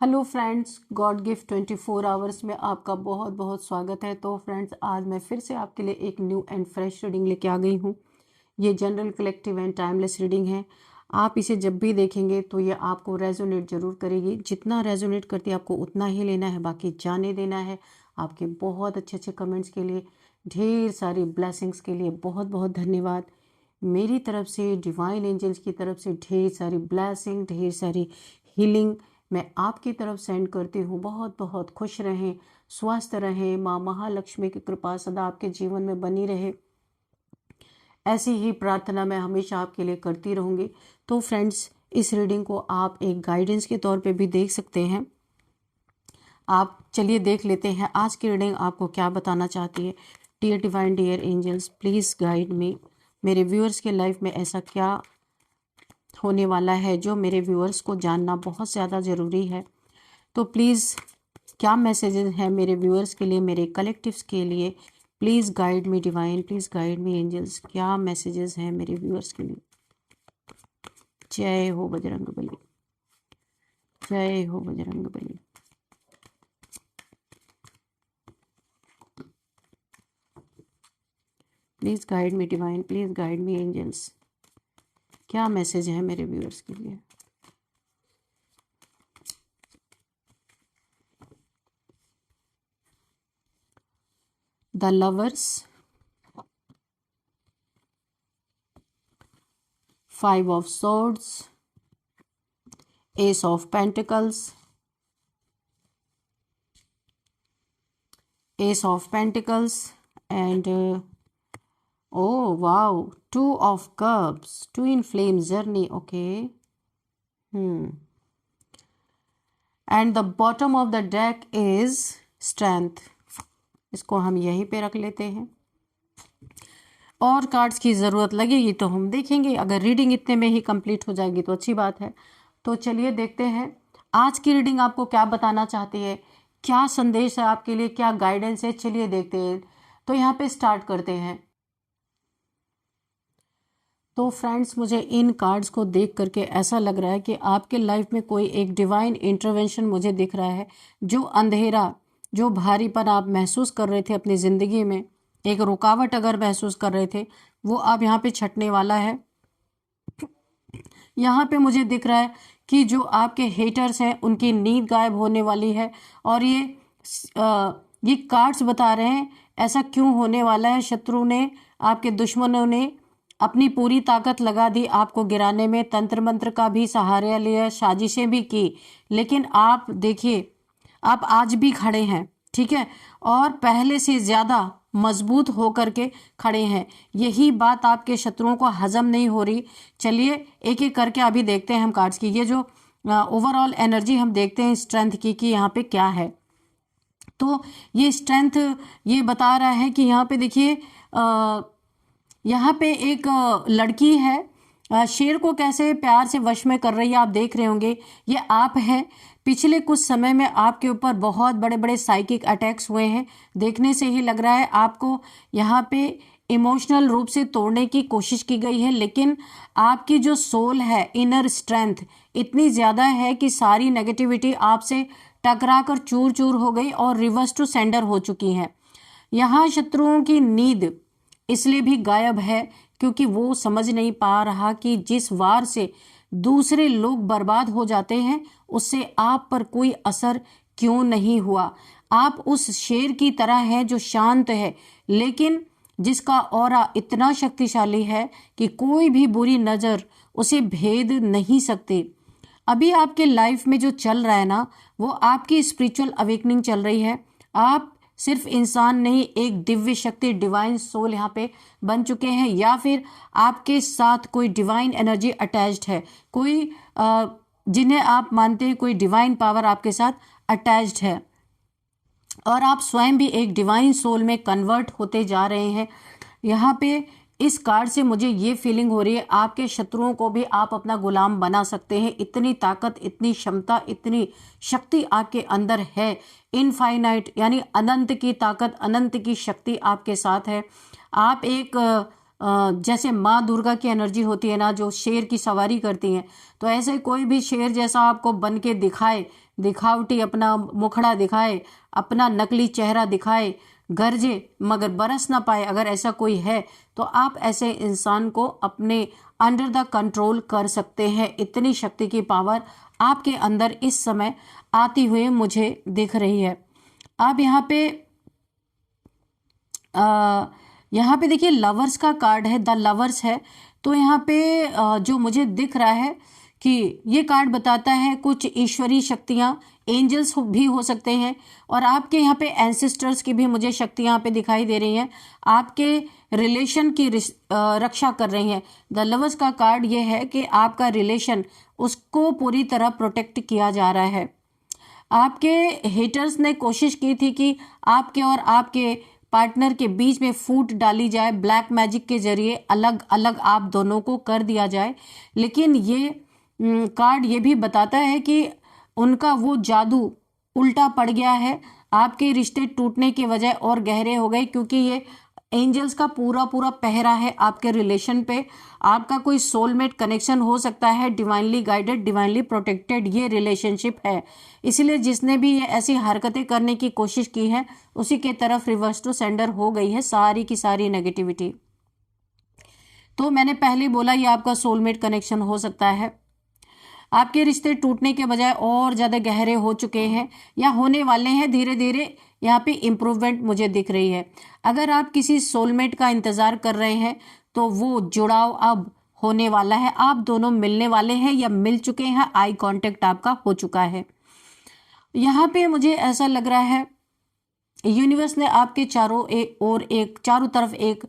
Hello friends, God gift 24 hours में आपका बहुत बहुत स्वागत है। तो फ्रेंड्स, आज मैं फिर से आपके लिए एक न्यू एंड फ्रेश रीडिंग लेके आ गई हूँ। ये general, collective and timeless reading है। आप इसे जब भी देखेंगे तो ये आपको रेजोनेट जरूर करेगी। जितना रेजोनेट करती है आपको उतना ही लेना है, बाकी जाने देना है। आपके बहुत अच्छे अच्छे कमेंट्स के लिए, ढेर सारी ब्लेसिंग्स के लिए बहुत बहुत धन्यवाद। मेरी तरफ से, डिवाइन एंजल्स की तरफ से ढेर सारी ब्लेसिंग, ढेर सारी हीलिंग मैं आपकी तरफ सेंड करती हूँ। बहुत बहुत खुश रहें, स्वस्थ रहें, माँ महालक्ष्मी की कृपा सदा आपके जीवन में बनी रहे, ऐसी ही प्रार्थना मैं हमेशा आपके लिए करती रहूँगी। तो फ्रेंड्स, इस रीडिंग को आप एक गाइडेंस के तौर पे भी देख सकते हैं। आप चलिए देख लेते हैं आज की रीडिंग आपको क्या बताना चाहती है। Dear divine, dear angels, please guide me. मेरे व्यूअर्स के लाइफ में ऐसा क्या होने वाला है जो मेरे व्यूअर्स को जानना बहुत ज़्यादा ज़रूरी है। तो प्लीज़, क्या मैसेजेस हैं मेरे व्यूअर्स के लिए, मेरे कलेक्टिव्स के लिए? Please guide me divine, please guide me angels. क्या मैसेजेस हैं मेरे व्यूअर्स के लिए? जय हो बजरंगबली, जय हो Bajrangbali. Please guide me divine, please guide me angels. क्या मैसेज है मेरे व्यूअर्स के लिए? The lovers, 5 of swords, Ace of Pentacles, Ace of Pentacles, and oh wow, 2 of Cups, twin flame journey. Okay. And the bottom of the deck is strength. इसको हम यहीं पे रख लेते हैं, और कार्ड्स की ज़रूरत लगेगी तो हम देखेंगे। अगर रीडिंग इतने में ही कंप्लीट हो जाएगी तो अच्छी बात है। तो चलिए देखते हैं आज की रीडिंग आपको क्या बताना चाहती है, क्या संदेश है आपके लिए, क्या गाइडेंस है। चलिए देखते हैं। तो यहाँ पे स्टार्ट करते हैं। तो फ्रेंड्स, मुझे इन कार्ड्स को देख करके ऐसा लग रहा है कि आपके लाइफ में कोई एक डिवाइन इंटरवेंशन मुझे दिख रहा है। जो अंधेरा, जो भारीपन आप महसूस कर रहे थे अपनी ज़िंदगी में, एक रुकावट अगर महसूस कर रहे थे, वो अब यहाँ पे छटने वाला है। यहाँ पे मुझे दिख रहा है कि जो आपके हेटर्स हैं उनकी नींद गायब होने वाली है। और ये कार्ड्स बता रहे हैं ऐसा क्यों होने वाला है। शत्रु ने, आपके दुश्मनों ने अपनी पूरी ताकत लगा दी आपको गिराने में, तंत्र मंत्र का भी सहारा लिया, साजिशें भी की, लेकिन आप देखिए आप आज भी खड़े हैं, ठीक है, और पहले से ज़्यादा मजबूत होकर के खड़े हैं। यही बात आपके शत्रुओं को हजम नहीं हो रही। चलिए एक एक करके अभी देखते हैं हम कार्ड्स की। ये जो ओवरऑल एनर्जी हम देखते हैं स्ट्रेंथ की कि यहाँ पे क्या है। तो ये स्ट्रेंथ ये बता रहा है कि यहाँ पे देखिए, यहाँ पे एक लड़की है, शेर को कैसे प्यार से वश में कर रही है, आप देख रहे होंगे। ये आप हैं। पिछले कुछ समय में आपके ऊपर बहुत बड़े बड़े साइकिक अटैक्स हुए हैं। देखने से ही लग रहा है आपको यहाँ पे इमोशनल रूप से तोड़ने की कोशिश की गई है, लेकिन आपकी जो सोल है, इनर स्ट्रेंथ इतनी ज़्यादा है कि सारी नेगेटिविटी आपसे टकरा कर चूर चूर हो गई और रिवर्स टू सेंडर हो चुकी है। यहाँ शत्रुओं की नींद इसलिए भी गायब है क्योंकि वो समझ नहीं पा रहा कि जिस वार से दूसरे लोग बर्बाद हो जाते हैं उससे आप पर कोई असर क्यों नहीं हुआ। आप उस शेर की तरह हैं जो शांत है, लेकिन जिसका ऑरा इतना शक्तिशाली है कि कोई भी बुरी नज़र उसे भेद नहीं सकती। अभी आपके लाइफ में जो चल रहा है ना, वो आपकी स्पिरिचुअल अवेकनिंग चल रही है। आप सिर्फ इंसान नहीं, एक दिव्य शक्ति, डिवाइन सोल यहाँ पे बन चुके हैं, या फिर आपके साथ कोई डिवाइन एनर्जी अटैच्ड है, कोई जिन्हें आप मानते हैं कोई डिवाइन पावर आपके साथ अटैच्ड है, और आप स्वयं भी एक डिवाइन सोल में कन्वर्ट होते जा रहे हैं। यहाँ पे इस कार्ड से मुझे ये फीलिंग हो रही है आपके शत्रुओं को भी आप अपना गुलाम बना सकते हैं। इतनी ताकत, इतनी क्षमता, इतनी शक्ति आपके अंदर है। इनफाइनाइट यानी अनंत की ताकत, अनंत की शक्ति आपके साथ है। आप एक जैसे माँ दुर्गा की एनर्जी होती है ना, जो शेर की सवारी करती हैं, तो ऐसे कोई भी शेर जैसा आपको बन के दिखाए, दिखावटी अपना मुखड़ा दिखाए, अपना नकली चेहरा दिखाए, गरजे मगर बरस ना पाए, अगर ऐसा कोई है तो आप ऐसे इंसान को अपने अंडर द कंट्रोल कर सकते हैं। इतनी शक्ति की पावर आपके अंदर इस समय आती हुई मुझे दिख रही है। आप यहाँ पे देखिए लवर्स का कार्ड है, द लवर्स है। तो यहाँ पे जो मुझे दिख रहा है कि ये कार्ड बताता है कुछ ईश्वरीय शक्तियाँ, एंजल्स भी हो सकते हैं, और आपके यहाँ पे एंसेस्टर्स की भी मुझे शक्ति यहाँ पे दिखाई दे रही हैं, आपके रिलेशन की रक्षा कर रही हैं। द लवर्स का कार्ड ये है कि आपका रिलेशन, उसको पूरी तरह प्रोटेक्ट किया जा रहा है। आपके हेटर्स ने कोशिश की थी कि आपके और आपके पार्टनर के बीच में फूट डाली जाए, ब्लैक मैजिक के जरिए अलग अलग आप दोनों को कर दिया जाए, लेकिन ये कार्ड ये भी बताता है कि उनका वो जादू उल्टा पड़ गया है। आपके रिश्ते टूटने के वजह और गहरे हो गए, क्योंकि ये एंजल्स का पूरा पूरा पहरा है आपके रिलेशन पे। आपका कोई सोलमेट कनेक्शन हो सकता है, डिवाइनली गाइडेड, डिवाइनली प्रोटेक्टेड ये रिलेशनशिप है। इसलिए जिसने भी ये ऐसी हरकतें करने की कोशिश की है, उसी के तरफ रिवर्स टू सेंडर हो गई है सारी की सारी नेगेटिविटी। तो मैंने पहले बोला ये आपका सोलमेट कनेक्शन हो सकता है। आपके रिश्ते टूटने के बजाय और ज़्यादा गहरे हो चुके हैं या होने वाले हैं, धीरे धीरे यहाँ पे इम्प्रूवमेंट मुझे दिख रही है। अगर आप किसी सोलमेट का इंतज़ार कर रहे हैं तो वो जुड़ाव अब होने वाला है, आप दोनों मिलने वाले हैं या मिल चुके हैं, आई कांटेक्ट आपका हो चुका है। यहाँ पे मुझे ऐसा लग रहा है यूनिवर्स ने आपके चारों तरफ एक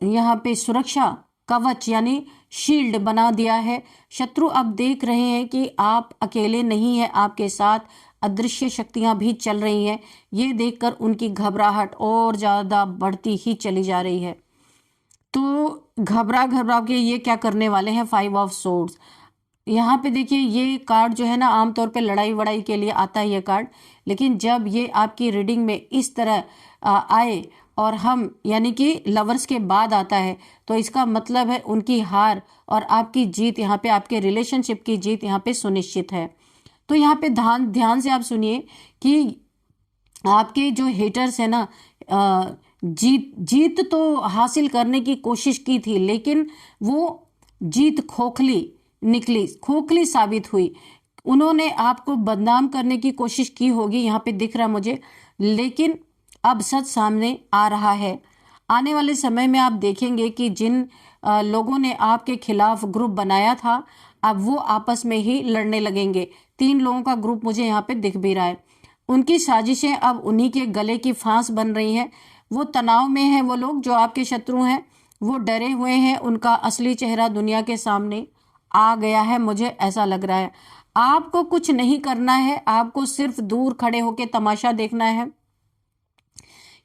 यहाँ पे सुरक्षा कवच यानी शील्ड बना दिया है। शत्रु अब देख रहे हैं कि आप अकेले नहीं हैं, आपके साथ अदृश्य शक्तियां भी चल रही हैं। ये देखकर उनकी घबराहट और ज़्यादा बढ़ती ही चली जा रही है। तो घबरा घबरा के ये क्या करने वाले हैं, 5 ऑफ सोर्ड्स। यहाँ पे देखिए ये कार्ड जो है ना, आमतौर पे लड़ाई वड़ाई के लिए आता है ये कार्ड, लेकिन जब ये आपकी रीडिंग में इस तरह आए और हम यानी कि लवर्स के बाद आता है, तो इसका मतलब है उनकी हार और आपकी जीत, यहाँ पे आपके रिलेशनशिप की जीत यहाँ पे सुनिश्चित है। तो यहाँ पे ध्यान से आप सुनिए कि आपके जो हेटर्स है ना, जीत तो हासिल करने की कोशिश की थी, लेकिन वो जीत खोखली निकली, खोखली साबित हुई। उन्होंने आपको बदनाम करने की कोशिश की होगी, यहाँ पे दिख रहा मुझे, लेकिन अब सच सामने आ रहा है। आने वाले समय में आप देखेंगे कि जिन लोगों ने आपके खिलाफ ग्रुप बनाया था, अब वो आपस में ही लड़ने लगेंगे। 3 लोगों का ग्रुप मुझे यहाँ पे दिख भी रहा है। उनकी साजिशें अब उन्हीं के गले की फांस बन रही हैं। वो तनाव में हैं, वो लोग जो आपके शत्रु हैं, वो डरे हुए हैं। उनका असली चेहरा दुनिया के सामने आ गया है, मुझे ऐसा लग रहा है। आपको कुछ नहीं करना है, आपको सिर्फ दूर खड़े होकर तमाशा देखना है,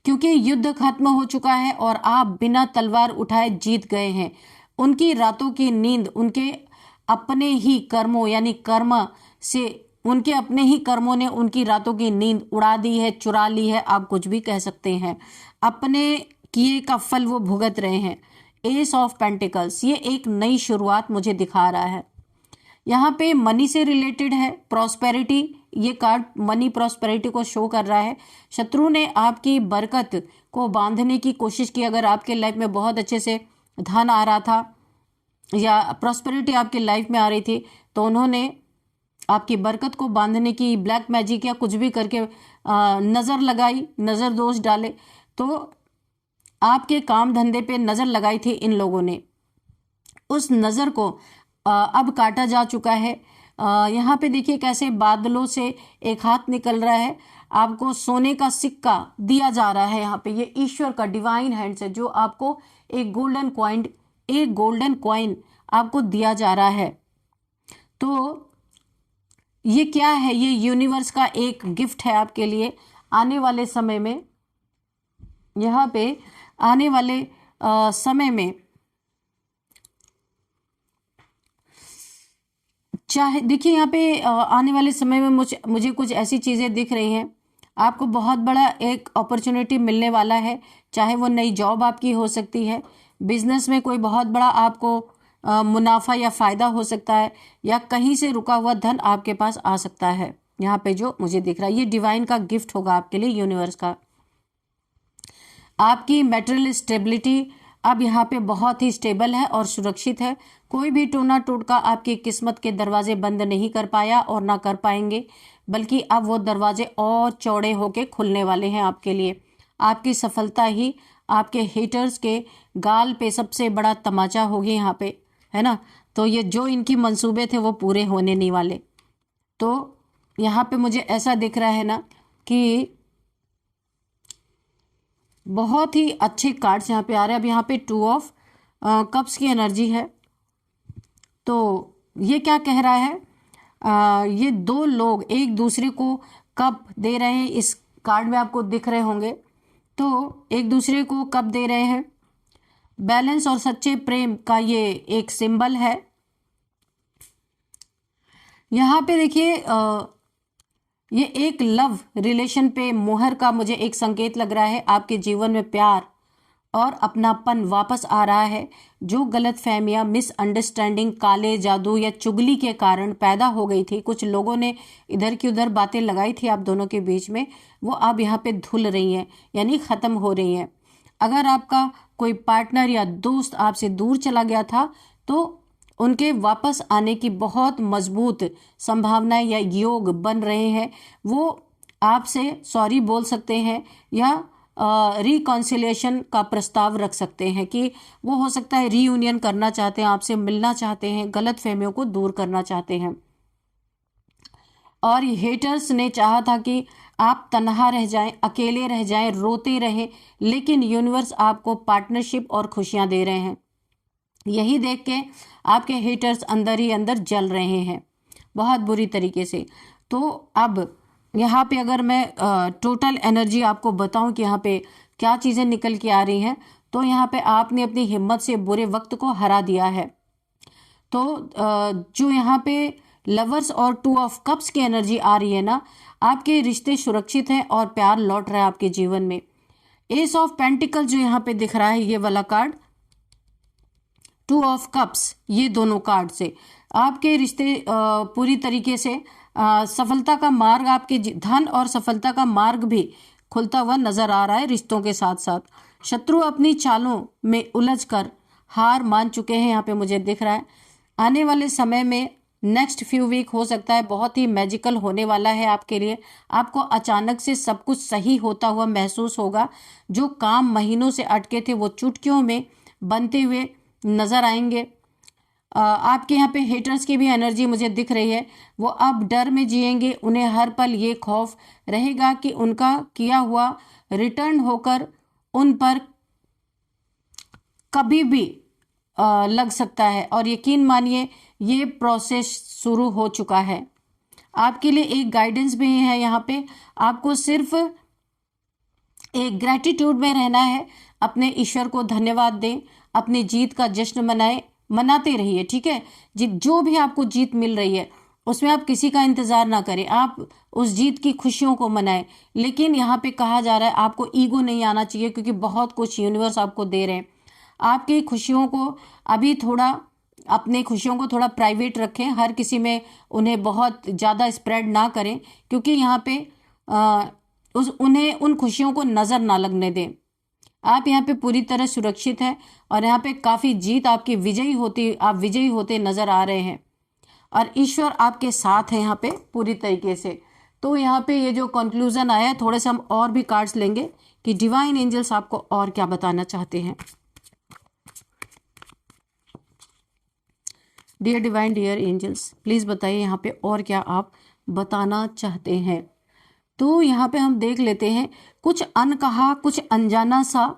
क्योंकि युद्ध खत्म हो चुका है और आप बिना तलवार उठाए जीत गए हैं। उनकी रातों की नींद उनके अपने ही कर्मों यानी कर्म से, उनके अपने ही कर्मों ने उनकी रातों की नींद उड़ा दी है, चुरा ली है, आप कुछ भी कह सकते हैं। अपने किए का फल वो भुगत रहे हैं। एस ऑफ पेंटिकल्स, ये एक नई शुरुआत मुझे दिखा रहा है। यहाँ पे मनी से रिलेटेड है, प्रॉस्पेरिटी, ये कार्ड मनी प्रॉस्पेरिटी को शो कर रहा है। शत्रु ने आपकी बरकत को बांधने की कोशिश की। अगर आपके लाइफ में बहुत अच्छे से धन आ रहा था या प्रॉस्पेरिटी आपकी लाइफ में आ रही थी, तो उन्होंने आपकी बरकत को बांधने की ब्लैक मैजिक या कुछ भी करके नज़र लगाई, नज़र दोष डाले। तो आपके काम धंधे पे नज़र लगाई थी इन लोगों ने, उस नज़र को अब काटा जा चुका है। यहाँ पे देखिए कैसे बादलों से एक हाथ निकल रहा है, आपको सोने का सिक्का दिया जा रहा है। यहाँ पे ये ईश्वर का डिवाइन हैंड से जो आपको एक गोल्डन कॉइन आपको दिया जा रहा है। तो ये क्या है, ये यूनिवर्स का एक गिफ्ट है आपके लिए। आने वाले समय में, यहाँ पे आने वाले समय में चाहे देखिए यहाँ पे आने वाले समय में मुझे कुछ ऐसी चीज़ें दिख रही हैं। आपको बहुत बड़ा एक अपॉर्चुनिटी मिलने वाला है, चाहे वो नई जॉब आपकी हो सकती है, बिजनेस में कोई बहुत बड़ा आपको मुनाफा या फायदा हो सकता है, या कहीं से रुका हुआ धन आपके पास आ सकता है। यहाँ पे जो मुझे दिख रहा है ये डिवाइन का गिफ्ट होगा आपके लिए, यूनिवर्स का। आपकी मैटेरियल स्टेबिलिटी अब यहाँ पे बहुत ही स्टेबल है और सुरक्षित है। कोई भी टोना टोटका आपकी किस्मत के दरवाजे बंद नहीं कर पाया और ना कर पाएंगे, बल्कि अब वो दरवाजे और चौड़े होके खुलने वाले हैं आपके लिए। आपकी सफलता ही आपके हेटर्स के गाल पे सबसे बड़ा तमाचा होगी यहाँ पे, है ना। तो ये जो इनकी मंसूबे थे वो पूरे होने नहीं वाले। तो यहाँ पे मुझे ऐसा दिख रहा है ना कि बहुत ही अच्छे कार्ड्स यहाँ पे आ रहे हैं। अब यहाँ पे 2 ऑफ कप्स की एनर्जी है। तो ये क्या कह रहा है, ये 2 लोग एक दूसरे को कप दे रहे हैं, इस कार्ड में आपको दिख रहे होंगे। तो एक दूसरे को कप दे रहे हैं, बैलेंस और सच्चे प्रेम का ये एक सिंबल है। यहाँ पे देखिए ये एक लव रिलेशन पे मोहर का मुझे एक संकेत लग रहा है। आपके जीवन में प्यार और अपनापन वापस आ रहा है। जो गलतफहमियां, मिसअंडरस्टैंडिंग, काले जादू या चुगली के कारण पैदा हो गई थी, कुछ लोगों ने इधर की उधर बातें लगाई थी आप दोनों के बीच में, वो अब यहाँ पे धुल रही हैं, यानी ख़त्म हो रही हैं। अगर आपका कोई पार्टनर या दोस्त आपसे दूर चला गया था तो उनके वापस आने की बहुत मजबूत संभावनाएं या योग बन रहे हैं। वो आपसे सॉरी बोल सकते हैं या रिकॉन्सिलिएशन का प्रस्ताव रख सकते हैं कि वो हो सकता है रीयूनियन करना चाहते हैं, आपसे मिलना चाहते हैं, गलत फहमियों को दूर करना चाहते हैं। और हेटर्स ने चाहा था कि आप तन्हा रह जाएं, अकेले रह जाएं, रोते रहें, लेकिन यूनिवर्स आपको पार्टनरशिप और खुशियां दे रहे हैं। यही देख के आपके हेटर्स अंदर ही अंदर जल रहे हैं बहुत बुरी तरीके से। तो अब यहाँ पे अगर मैं टोटल एनर्जी आपको बताऊं कि यहाँ पे क्या चीज़ें निकल के आ रही हैं, तो यहाँ पे आपने अपनी हिम्मत से बुरे वक्त को हरा दिया है। तो जो यहाँ पे लवर्स और 2 ऑफ कप्स की एनर्जी आ रही है ना, आपके रिश्ते सुरक्षित हैं और प्यार लौट रहा है आपके जीवन में। एस ऑफ पेंटिकल जो यहाँ पे दिख रहा है, ये वाला कार्ड, 2 ऑफ कप्स, ये दोनों कार्ड से आपके रिश्ते पूरी तरीके से सफलता का मार्ग, आपके धन और सफलता का मार्ग भी खुलता हुआ नजर आ रहा है रिश्तों के साथ साथ। शत्रु अपनी चालों में उलझकर हार मान चुके हैं, यहाँ पे मुझे दिख रहा है। आने वाले समय में नेक्स्ट फ्यू वीक हो सकता है बहुत ही मैजिकल होने वाला है आपके लिए। आपको अचानक से सब कुछ सही होता हुआ महसूस होगा। जो काम महीनों से अटके थे वो चुटकियों में बनते हुए नजर आएंगे। आपके यहाँ पे हेटर्स की भी एनर्जी मुझे दिख रही है। वो अब डर में जिएंगे, उन्हें हर पल ये खौफ रहेगा कि उनका किया हुआ रिटर्न होकर उन पर कभी भी लग सकता है। और यकीन मानिए ये प्रोसेस शुरू हो चुका है। आपके लिए एक गाइडेंस भी है यहाँ पे। आपको सिर्फ एक ग्रैटिट्यूड में रहना है। अपने ईश्वर को धन्यवाद दें, अपनी जीत का जश्न मनाते रहिए, ठीक है। जो भी आपको जीत मिल रही है उसमें आप किसी का इंतजार ना करें, आप उस जीत की खुशियों को मनाएं। लेकिन यहाँ पे कहा जा रहा है आपको ईगो नहीं आना चाहिए, क्योंकि बहुत कुछ यूनिवर्स आपको दे रहे हैं। आपकी खुशियों को अभी थोड़ा, अपने खुशियों को थोड़ा प्राइवेट रखें, हर किसी में उन्हें बहुत ज़्यादा स्प्रेड ना करें, क्योंकि यहाँ पे उन्हें उन खुशियों को नज़र ना लगने दें। आप यहाँ पे पूरी तरह सुरक्षित हैं और यहाँ पे काफ़ी जीत आपकी आप विजयी होते नज़र आ रहे हैं और ईश्वर आपके साथ है यहाँ पे पूरी तरीके से। तो यहाँ पे ये जो कंक्लूजन आया है, थोड़े से हम और भी कार्ड्स लेंगे कि डिवाइन एंजल्स आपको और क्या बताना चाहते हैं। Dear divine, dear angels, please बताइए यहाँ पे और क्या आप बताना चाहते हैं। तो यहाँ पे हम देख लेते हैं, कुछ अनकहा, कुछ अनजाना सा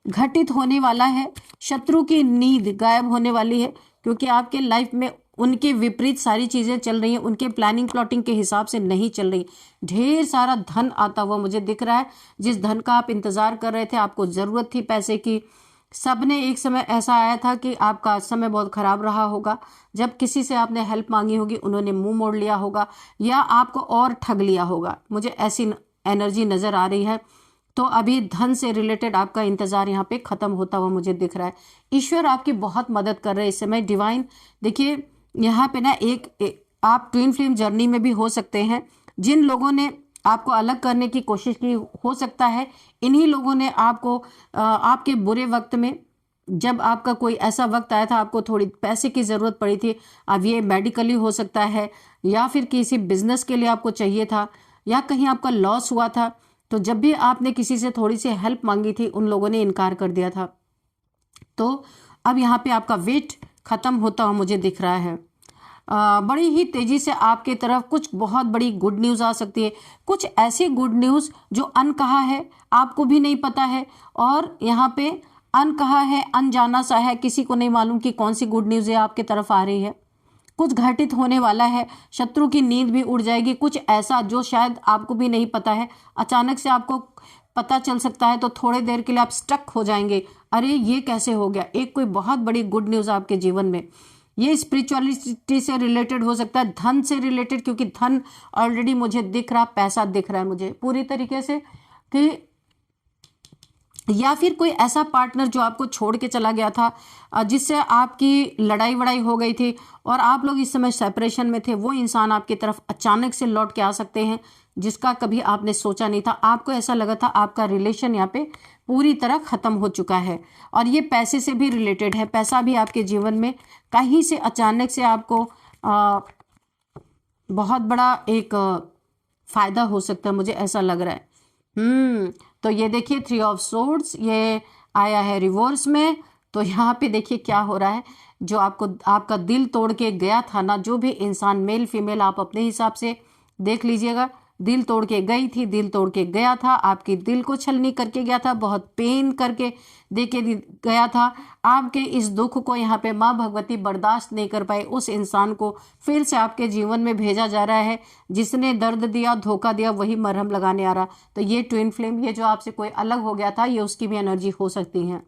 घटित होने वाला है। शत्रु की नींद गायब होने वाली है, क्योंकि आपके लाइफ में उनके विपरीत सारी चीज़ें चल रही हैं, उनके प्लानिंग प्लॉटिंग के हिसाब से नहीं चल रही। ढेर सारा धन आता हुआ मुझे दिख रहा है। जिस धन का आप इंतज़ार कर रहे थे, आपको ज़रूरत थी पैसे की, सबने एक समय ऐसा आया था कि आपका समय बहुत ख़राब रहा होगा। जब किसी से आपने हेल्प मांगी होगी, उन्होंने मुंह मोड़ लिया होगा या आपको और ठग लिया होगा। मुझे ऐसी एनर्जी नज़र आ रही है। तो अभी धन से रिलेटेड आपका इंतजार यहाँ पे खत्म होता हुआ मुझे दिख रहा है। ईश्वर आपकी बहुत मदद कर रहे हैं इस समय। डिवाइन देखिए यहाँ पे ना आप ट्विन फ्लेम जर्नी में भी हो सकते हैं। जिन लोगों ने आपको अलग करने की कोशिश की, हो सकता है इन्हीं लोगों ने आपको आपके बुरे वक्त में, जब आपका कोई ऐसा वक्त आया था आपको थोड़ी पैसे की ज़रूरत पड़ी थी, अब ये मेडिकली हो सकता है या फिर किसी बिजनेस के लिए आपको चाहिए था या कहीं आपका लॉस हुआ था, तो जब भी आपने किसी से थोड़ी सी हेल्प मांगी थी उन लोगों ने इनकार कर दिया था। तो अब यहाँ पे आपका वेट खत्म होता हुआ मुझे दिख रहा है। बड़ी ही तेजी से आपके तरफ कुछ बहुत बड़ी गुड न्यूज़ आ सकती है। कुछ ऐसी गुड न्यूज़ जो अनकहा है, आपको भी नहीं पता है, और यहाँ पे अनकहा है, अनजाना सा है, किसी को नहीं मालूम कि कौन सी गुड न्यूज़ है आपके तरफ आ रही है। कुछ घटित होने वाला है, शत्रु की नींद भी उड़ जाएगी। कुछ ऐसा जो शायद आपको भी नहीं पता है, अचानक से आपको पता चल सकता है, तो थोड़ी देर के लिए आप स्टक हो जाएंगे, अरे ये कैसे हो गया। एक कोई बहुत बड़ी गुड न्यूज़ आपके जीवन में, ये स्पिरिचुअलिटी से रिलेटेड हो सकता है, धन से रिलेटेड, क्योंकि धन ऑलरेडी मुझे दिख रहा, पैसा दिख रहा है मुझे पूरी तरीके से, कि या फिर कोई ऐसा पार्टनर जो आपको छोड़ के चला गया था, जिससे आपकी लड़ाई वड़ाई हो गई थी और आप लोग इस समय सेपरेशन में थे, वो इंसान आपकी तरफ अचानक से लौट के आ सकते हैं, जिसका कभी आपने सोचा नहीं था। आपको ऐसा लगा था आपका रिलेशन यहाँ पे पूरी तरह खत्म हो चुका है, और ये पैसे से भी रिलेटेड है। पैसा भी आपके जीवन में कहीं से अचानक से आपको बहुत बड़ा एक फायदा हो सकता है, मुझे ऐसा लग रहा है। तो ये देखिए 3 ऑफ सोर्ड्स ये आया है रिवर्स में। तो यहाँ पे देखिए क्या हो रहा है, जो आपका दिल तोड़ के गया था ना, जो भी इंसान, मेल फीमेल आप अपने हिसाब से देख लीजिएगा, दिल तोड़ के गई थी, दिल तोड़ के गया था, आपकी दिल को छलनी करके गया था, बहुत पेन करके देके गया था। आपके इस दुख को यहाँ पे माँ भगवती बर्दाश्त नहीं कर पाए, उस इंसान को फिर से आपके जीवन में भेजा जा रहा है। जिसने दर्द दिया, धोखा दिया, वही मरहम लगाने आ रहा। तो ये ट्विन फ्लेम, ये जो आपसे कोई अलग हो गया था, ये उसकी भी एनर्जी हो सकती है।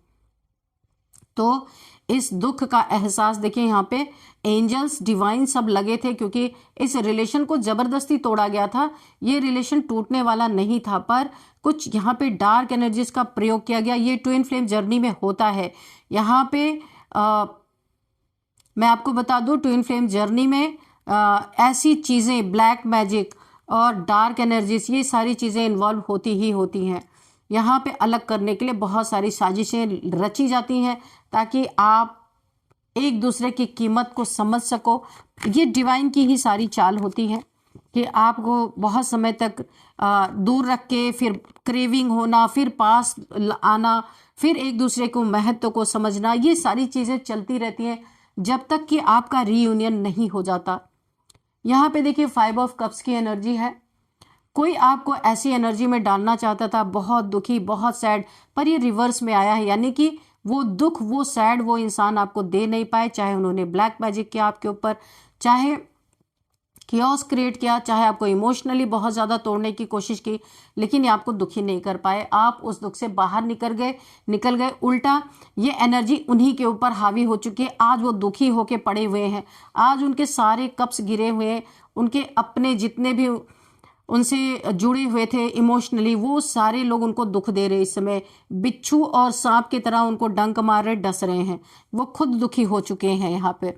तो इस दुख का एहसास देखिए, यहाँ पे एंजल्स, डिवाइन सब लगे थे, क्योंकि इस रिलेशन को जबरदस्ती तोड़ा गया था। ये रिलेशन टूटने वाला नहीं था, पर कुछ यहाँ पे डार्क एनर्जीज का प्रयोग किया गया। ये ट्विन फ्लेम जर्नी में होता है। यहाँ पे मैं आपको बता दूं, ट्विन फ्लेम जर्नी में ऐसी चीज़ें, ब्लैक मैजिक और डार्क एनर्जीज, ये सारी चीज़ें इन्वॉल्व होती ही होती हैं। यहाँ पे अलग करने के लिए बहुत सारी साजिशें रची जाती हैं, ताकि आप एक दूसरे की कीमत को समझ सको। ये डिवाइन की ही सारी चाल होती है कि आपको बहुत समय तक दूर रख के, फिर क्रेविंग होना, फिर पास आना, फिर एक दूसरे को महत्व को समझना, ये सारी चीज़ें चलती रहती हैं जब तक कि आपका रीयूनियन नहीं हो जाता। यहाँ पे देखिए 5 ऑफ कप्स की एनर्जी है। कोई आपको ऐसी एनर्जी में डालना चाहता था, बहुत दुखी, बहुत सैड, पर ये रिवर्स में आया है, यानी कि वो दुख, वो सैड, वो इंसान आपको दे नहीं पाए। चाहे उन्होंने ब्लैक मैजिक किया आपके ऊपर, चाहे कियोस क्रिएट किया, चाहे आपको इमोशनली बहुत ज़्यादा तोड़ने की कोशिश की, लेकिन ये आपको दुखी नहीं कर पाए। आप उस दुख से बाहर निकल गए। उल्टा ये एनर्जी उन्हीं के ऊपर हावी हो चुकी है। आज वो दुखी होके पड़े हुए हैं, आज उनके सारे कप्स गिरे हुए हैं, उनके अपने जितने भी उनसे जुड़े हुए थे इमोशनली, वो सारे लोग उनको दुख दे रहे। इस समय बिच्छू और सांप की तरह उनको डंक मार रहे, डस रहे हैं, वो खुद दुखी हो चुके हैं यहाँ पे।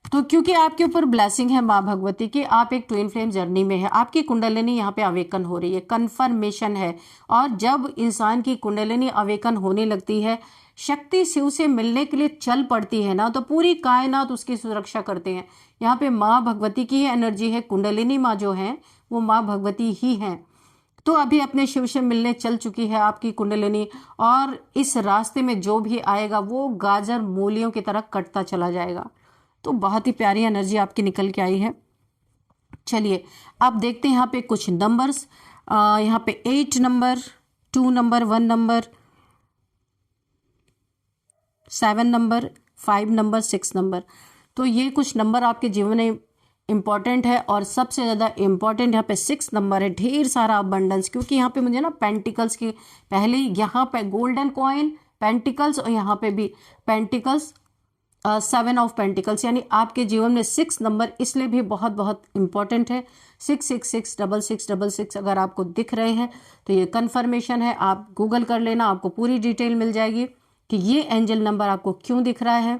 तो क्योंकि आपके ऊपर ब्लेसिंग है माँ भगवती की, आप एक ट्विन फ्लेम जर्नी में है, आपकी कुंडलिनी यहाँ पे अवेकन हो रही है, कन्फर्मेशन है। और जब इंसान की कुंडलिनी अवेकन होने लगती है, शक्ति शिव से मिलने के लिए चल पड़ती है ना, तो पूरी कायनात उसकी सुरक्षा करते हैं। यहाँ पे माँ भगवती की ही एनर्जी है, कुंडलिनी माँ जो है वो माँ भगवती ही हैं। तो अभी अपने शिव से मिलने चल चुकी है आपकी कुंडलिनी, और इस रास्ते में जो भी आएगा वो गाजर मूलियों की तरह कटता चला जाएगा। तो बहुत ही प्यारी एनर्जी आपकी निकल के आई है। चलिए अब देखते हैं यहाँ पे कुछ नंबर्स। यहाँ पे 8 number, 2 number, 1 number, 7 number, 5 number, 6 number. तो ये कुछ नंबर आपके जीवन में इम्पॉर्टेंट है, और सबसे ज़्यादा इम्पॉर्टेंट यहाँ पे 6 नंबर है। ढेर सारा अबंडेंस, क्योंकि यहाँ पे मुझे ना पेंटिकल्स की, पहले यहाँ पे गोल्डन कॉइन, पेंटिकल्स, और यहाँ पे भी पेंटिकल्स, सेवन ऑफ पेंटिकल्स, यानी आपके जीवन में 6 नंबर इसलिए भी बहुत बहुत इंपॉर्टेंट है। 6666666 अगर आपको दिख रहे हैं तो ये कन्फर्मेशन है, आप गूगल कर लेना, आपको पूरी डिटेल मिल जाएगी कि ये एंजल नंबर आपको क्यों दिख रहा है।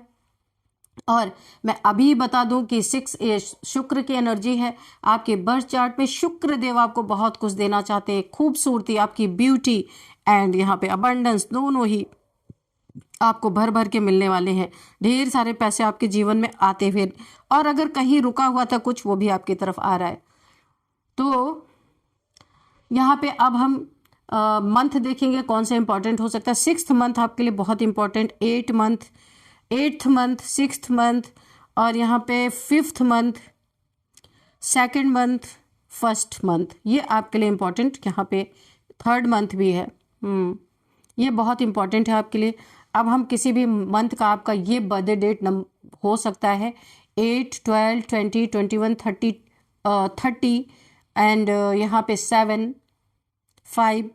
और मैं अभी बता दूं कि 6 ये शुक्र की एनर्जी है। आपके बर्थ चार्ट में शुक्र देव आपको बहुत कुछ देना चाहते हैं, खूबसूरती, आपकी ब्यूटी एंड यहाँ पे अबंडेंस, दोनों ही आपको भर भर के मिलने वाले हैं। ढेर सारे पैसे आपके जीवन में आते हुए, और अगर कहीं रुका हुआ था कुछ, वो भी आपकी तरफ आ रहा है। तो यहाँ पे अब हम मंथ देखेंगे कौन सा इंपॉर्टेंट हो सकता है। 6th मंथ आपके लिए बहुत important, 8th month, 6th month, और यहाँ पे 5th month, 2nd month, 1st month, ये आपके लिए इंपॉर्टेंट। यहाँ पे 3rd मंथ भी है, ये बहुत इंपॉर्टेंट है आपके लिए। अब हम किसी भी मंथ का आपका ये बर्थडे डेट हो सकता है 8, 12, 20, 21, 30 एंड यहाँ पे 7, 5,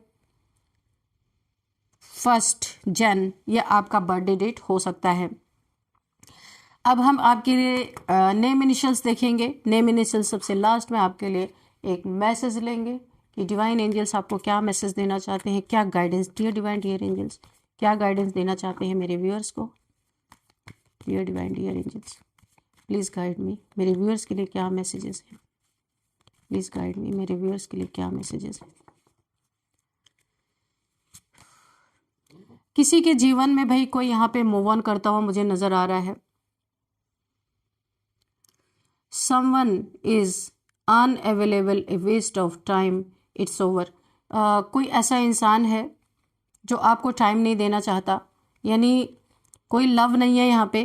1st जन, ये आपका बर्थडे डेट हो सकता है। अब हम आपके लिए नेम इनिशियल्स देखेंगे। नेम इनिशियल्स सबसे लास्ट में आपके लिए एक मैसेज लेंगे कि डिवाइन एंजल्स आपको क्या मैसेज देना चाहते हैं, क्या guidance, dear divine dear angels क्या गाइडेंस देना चाहते हैं मेरे व्यूअर्स को। Dear divine dear angels please guide me, मेरे व्यूअर्स के लिए क्या मैसेजेस हैं, प्लीज़ गाइड मी, मेरे व्यूअर्स के लिए क्या मैसेजेस हैं। किसी के जीवन में भाई कोई यहाँ पे मूव ऑन करता हुआ मुझे नजर आ रहा है। Someone is unavailable, a waste of time, it's over. कोई ऐसा इंसान है जो आपको टाइम नहीं देना चाहता, यानी कोई लव नहीं है यहाँ पे,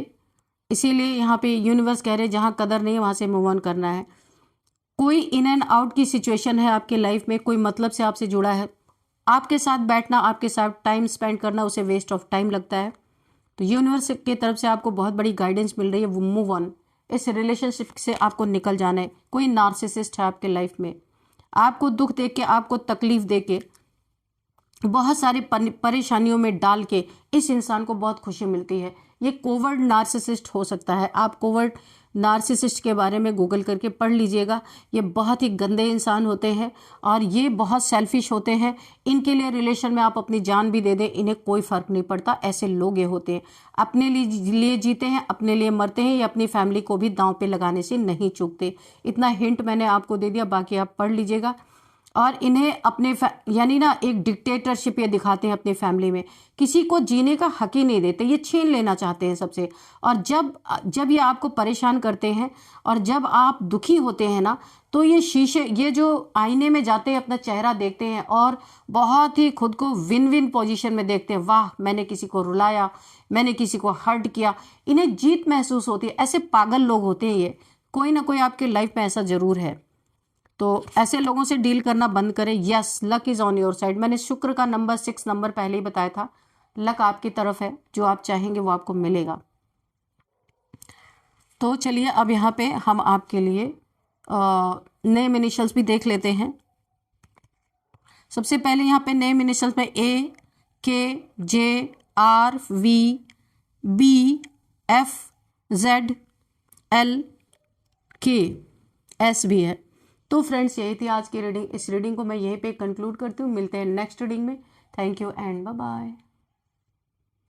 इसीलिए यहाँ पे यूनिवर्स कह रहे हैं जहाँ कदर नहीं है वहाँ से मूव ऑन करना है। कोई इन एंड आउट की सिचुएशन है आपके लाइफ में, कोई मतलब से आपसे जुड़ा है, आपके साथ बैठना, आपके साथ टाइम स्पेंड करना उसे वेस्ट ऑफ टाइम लगता है। तो यूनिवर्स की तरफ से आपको बहुत बड़ी गाइडेंस मिल रही है, वो मूव ऑन, इस रिलेशनशिप से आपको निकल जाना है। कोई नार्सिसिस्ट है आपके लाइफ में, आपको दुख देके, आपको तकलीफ देके, बहुत सारी परेशानियों में डाल के इस इंसान को बहुत खुशी मिलती है। ये कोवर्ड नार्सिसिस्ट हो सकता है। आप कोवर्ड नार्सिसिस्ट के बारे में गूगल करके पढ़ लीजिएगा। ये बहुत ही गंदे इंसान होते हैं और ये बहुत सेल्फिश होते हैं। इनके लिए रिलेशन में आप अपनी जान भी दे दें, इन्हें कोई फर्क नहीं पड़ता। ऐसे लोग ये होते हैं, अपने लिए जीते हैं, अपने लिए मरते हैं, ये अपनी फैमिली को भी दांव पे लगाने से नहीं चूकते। इतना हिंट मैंने आपको दे दिया, बाकी आप पढ़ लीजिएगा। और इन्हें अपने यानी ना एक डिक्टेटरशिप ये दिखाते हैं अपनी फैमिली में, किसी को जीने का हक ही नहीं देते, ये छीन लेना चाहते हैं सबसे। और जब ये आपको परेशान करते हैं और जब आप दुखी होते हैं ना, तो ये जो आईने में जाते हैं, अपना चेहरा देखते हैं और बहुत ही खुद को विन विन पोजीशन में देखते हैं। वाह, मैंने किसी को रुलाया, मैंने किसी को हर्ट किया, इन्हें जीत महसूस होती है। ऐसे पागल लोग होते हैं ये, कोई ना कोई आपके लाइफ में ऐसा जरूर है। तो ऐसे लोगों से डील करना बंद करें। Yes, luck is on your side. मैंने शुक्र का नंबर 6 नंबर पहले ही बताया था। लक आपकी तरफ है, जो आप चाहेंगे वो आपको मिलेगा। तो चलिए अब यहाँ पे हम आपके लिए नेम इनिशियल्स भी देख लेते हैं। सबसे पहले यहाँ पे नेम इनिशियल्स में A, K, J, R, V, B, F, Z, L, K, S भी है। तो फ्रेंड्स, यही थी आज की रीडिंग। इस रीडिंग को मैं यहीं पे कंक्लूड करती हूँ। मिलते हैं नेक्स्ट रीडिंग में। Thank you and bye bye.